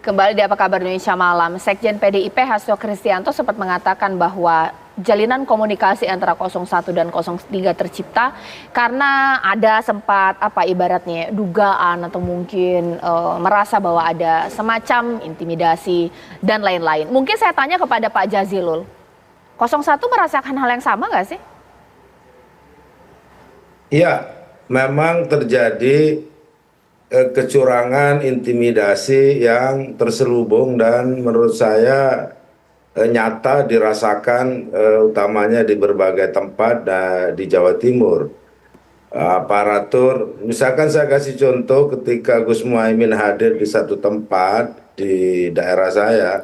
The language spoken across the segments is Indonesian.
Kembali di Apa Kabar Indonesia Malam, Sekjen PDIP Hasto Kristianto sempat mengatakan bahwa jalinan komunikasi antara 01 dan 03 tercipta karena ada sempat ibaratnya dugaan atau mungkin merasa bahwa ada semacam intimidasi dan lain-lain. Mungkin saya tanya kepada Pak Jazilul, 01 merasakan hal yang sama nggak sih? Iya, memang terjadi kecurangan, intimidasi yang terselubung dan menurut saya nyata dirasakan utamanya di berbagai tempat di Jawa Timur. Aparatur, misalkan saya kasih contoh ketika Gus Muhaimin hadir di satu tempat di daerah saya,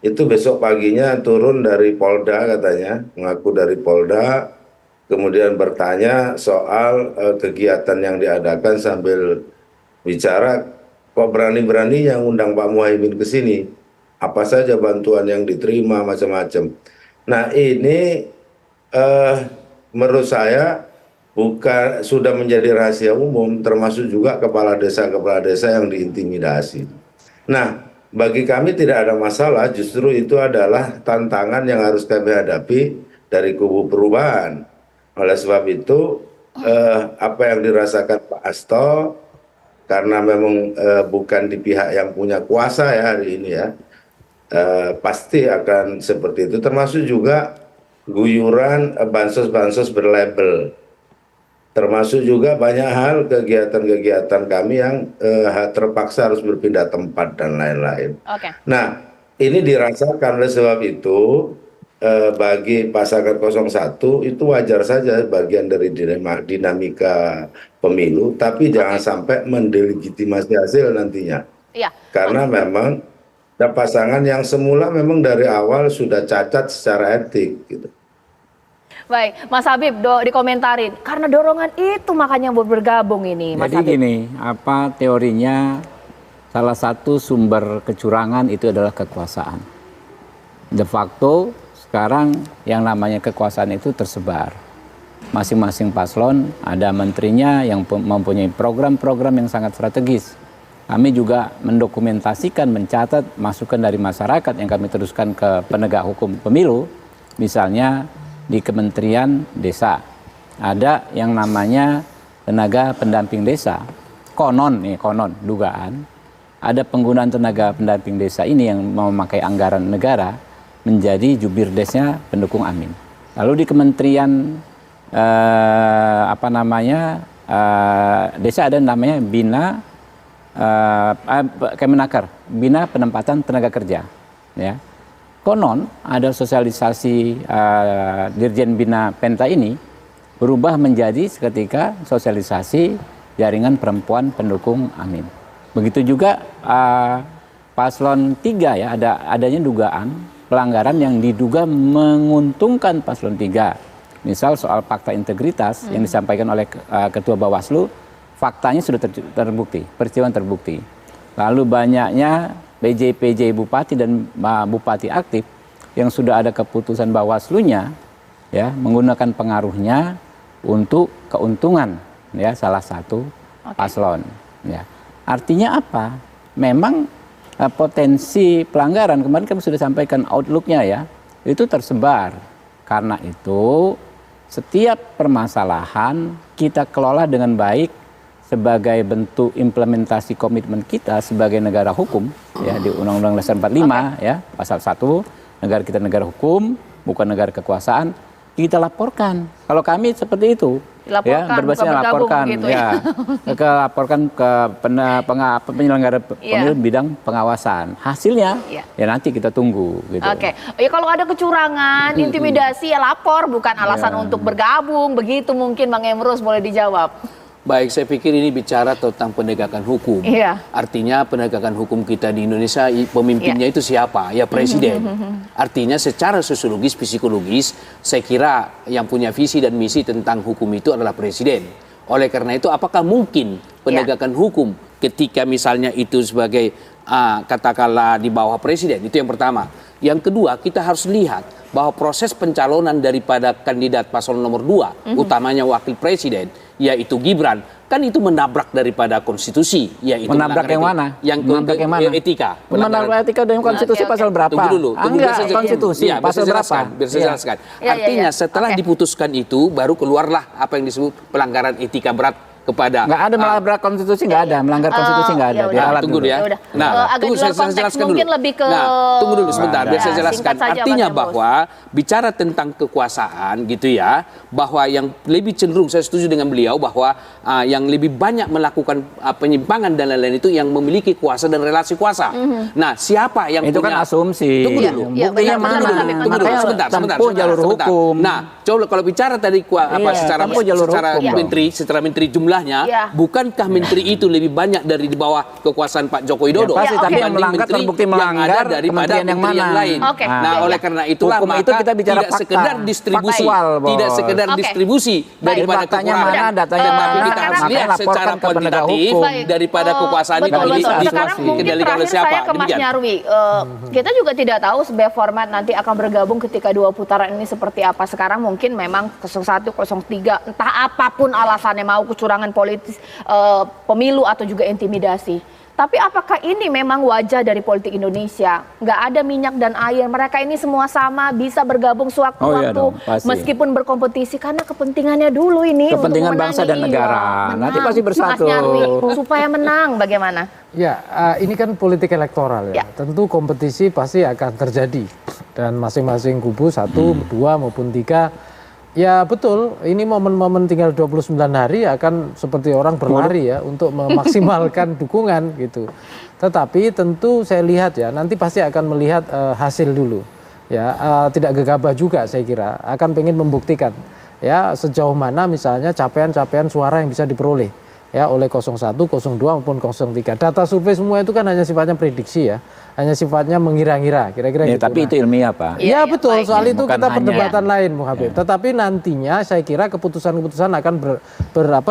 itu besok paginya turun dari Polda katanya, mengaku dari Polda, kemudian bertanya soal kegiatan yang diadakan sambil bicara, kok berani-berani yang undang Pak Muhaimin ke sini, apa saja bantuan yang diterima, macam-macam. Nah ini menurut saya sudah menjadi rahasia umum, termasuk juga kepala desa yang diintimidasi. Nah bagi kami tidak ada masalah, justru itu adalah tantangan yang harus kami hadapi dari kubu perubahan. Oleh sebab itu apa yang dirasakan Pak Hasto, karena memang bukan di pihak yang punya kuasa ya hari ini ya, pasti akan seperti itu, termasuk juga guyuran bansos-bansos berlabel, termasuk juga banyak hal kegiatan-kegiatan kami yang terpaksa harus berpindah tempat dan lain-lain. Nah ini dirasakan, oleh sebab itu bagi pasangan 01 itu wajar saja bagian dari dinamika pemilu, tapi jangan sampai mendelegitimasi hasil nantinya. Karena memang ada pasangan yang semula memang dari awal sudah cacat secara etik gitu. Baik, Mas Habib dikomentarin, karena dorongan itu makanya bergabung ini, Mas Habib. Jadi gini, apa teorinya, salah satu sumber kecurangan itu adalah kekuasaan. De facto sekarang yang namanya kekuasaan itu tersebar. Masing-masing paslon ada menterinya yang mempunyai program-program yang sangat strategis. Kami juga mendokumentasikan, mencatat masukan dari masyarakat yang kami teruskan ke penegak hukum pemilu. Misalnya di Kementerian Desa ada yang namanya tenaga pendamping desa. Konon dugaan ada penggunaan tenaga pendamping desa ini yang memakai anggaran negara menjadi jubir desnya pendukung Amin. Lalu di Kementerian Desa ada namanya Kemenaker, Bina Penempatan Tenaga Kerja. Ya. Konon ada sosialisasi Dirjen Bina Penta ini berubah menjadi seketika sosialisasi jaringan perempuan pendukung Amin. Begitu juga paslon 3 ya, adanya dugaan pelanggaran yang diduga menguntungkan paslon 3. Misal soal fakta integritas yang disampaikan oleh Ketua Bawaslu, faktanya sudah terbukti, peristiwa terbukti. Lalu banyaknya PJ Bupati dan Bupati aktif yang sudah ada keputusan Bawaslunya ya, menggunakan pengaruhnya untuk keuntungan ya salah satu paslon ya. Artinya apa? Memang potensi pelanggaran, kemarin kami sudah sampaikan outlook-nya ya, itu tersebar. Karena itu setiap permasalahan kita kelola dengan baik sebagai bentuk implementasi komitmen kita sebagai negara hukum ya, di Undang-Undang Dasar 45 ya, pasal 1, negara kita negara hukum, bukan negara kekuasaan, kita laporkan. Kalau kami seperti itu. Dilaporkan, ya, berbasis laporkan gitu ya, laporkan ke penyelenggara pemilu bidang pengawasan. Hasilnya ya nanti kita tunggu gitu. Ya kalau ada kecurangan, intimidasi ya lapor, bukan alasan untuk bergabung, begitu mungkin Bang Emrus, boleh dijawab. Baik, saya pikir ini bicara tentang penegakan hukum. Artinya penegakan hukum kita di Indonesia, pemimpinnya itu siapa? Ya presiden. Artinya secara sosiologis, psikologis, saya kira yang punya visi dan misi tentang hukum itu adalah presiden. Oleh karena itu, apakah mungkin penegakan hukum ketika misalnya itu sebagai katakanlah di bawah presiden? Itu yang pertama. Yang kedua, kita harus lihat bahwa proses pencalonan daripada kandidat paslon nomor 2, utamanya wakil presiden, yaitu Gibran, kan itu menabrak daripada konstitusi, yaitu menabrak yang mana? Menabrak yang mana? Etika. Menabrak etika dan konstitusi pasal berapa? Tunggu dulu. Enggak, konstitusi pasal berapa? Biar saya jelaskan. Artinya setelah diputuskan itu, baru keluarlah apa yang disebut pelanggaran etika berat kepada. Nggak ada melanggar konstitusi, nggak ada. Melanggar konstitusi nggak ada. Tunggu dulu ya. Nah, tunggu saya jelaskan dulu. Lebih ke... Nah, tunggu dulu sebentar, biar saya jelaskan. Artinya bahwa bicara tentang kekuasaan gitu ya, bahwa yang lebih cenderung, saya setuju dengan beliau bahwa yang lebih banyak melakukan penyimpangan dan lain-lain itu yang memiliki kuasa dan relasi kuasa. Nah, siapa yang itu punya... kan asumsi. Tunggu dulu. Buktinya mana? Tunggu dulu, sebentar. Jalur hukum. Nah, coba kalau bicara tadi secara menteri jumlahnya, bukankah menteri itu lebih banyak dari di bawah kekuasaan Pak Joko Widodo? Pasti, tapi yang melanggar terbukti melanggar ada daripada menteri yang lain. Nah, oleh karena itulah hukum maka itu kita bicara tidak fakta, sekedar distribusi, faktual, tidak sekedar distribusi daripada datanya kekurangan, mana, datanya tetapi mana, kita harus makanya lihat laporkan secara ke penegak kuantitatif hukum. daripada kekuasaan itu Sekarang mungkin dikendalikan oleh terakhir siapa. saya ke Mas Nyarwi, kita juga tidak tahu sebenarnya format nanti akan bergabung ketika 2 putaran ini seperti apa. Sekarang mungkin memang 01, 03, entah apapun alasannya, mau kecurangan politis, pemilu atau juga intimidasi. Tapi apakah ini memang wajah dari politik Indonesia? Nggak ada minyak dan air, mereka ini semua sama, bisa bergabung sewaktu-waktu, meskipun berkompetisi, karena kepentingannya dulu ini. Kepentingan bangsa dan negara, nanti pasti bersatu. Supaya menang, bagaimana? Ya, ini kan politik elektoral ya. Tentu kompetisi pasti akan terjadi. Dan masing-masing kubu 1, 2 maupun 3. Ya betul, ini momen-momen tinggal 29 hari akan seperti orang berlari ya untuk memaksimalkan dukungan gitu. Tetapi tentu saya lihat ya, nanti pasti akan melihat hasil dulu. Ya, tidak gegabah juga saya kira, akan pengen membuktikan ya sejauh mana misalnya capaian-capaian suara yang bisa diperoleh ya oleh 01, 02 maupun 03. Data survei semua itu kan hanya sifatnya prediksi ya. Hanya sifatnya mengira-ngira, kira-kira gitu. Tapi itu ilmiah, Pak. Iya betul, soal itu bukan kita perdebatan lain, Bung Ya. Habib. Tetapi nantinya saya kira keputusan-keputusan akan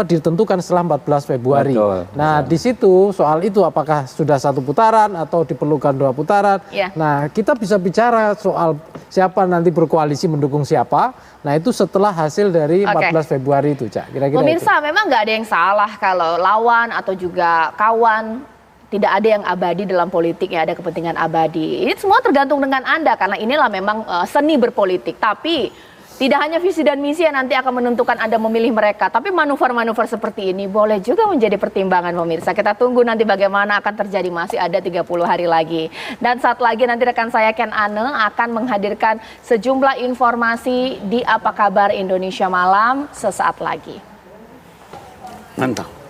ditentukan setelah 14 Februari. Betul, nah di situ soal itu apakah sudah 1 putaran atau diperlukan 2 putaran. Nah kita bisa bicara soal siapa nanti berkoalisi mendukung siapa. Nah itu setelah hasil dari 14 Februari itu, Cak. Kira-kira pemirsa, memang nggak ada yang salah kalau lawan atau juga kawan. Tidak ada yang abadi dalam politik, ya ada kepentingan abadi. Ini semua tergantung dengan Anda, karena inilah memang seni berpolitik. Tapi tidak hanya visi dan misi yang nanti akan menentukan Anda memilih mereka, tapi manuver-manuver seperti ini boleh juga menjadi pertimbangan pemirsa. Kita tunggu nanti bagaimana akan terjadi, masih ada 30 hari lagi. Dan saat lagi nanti rekan saya Ken Ane akan menghadirkan sejumlah informasi di Apa Kabar Indonesia Malam sesaat lagi. Mantap.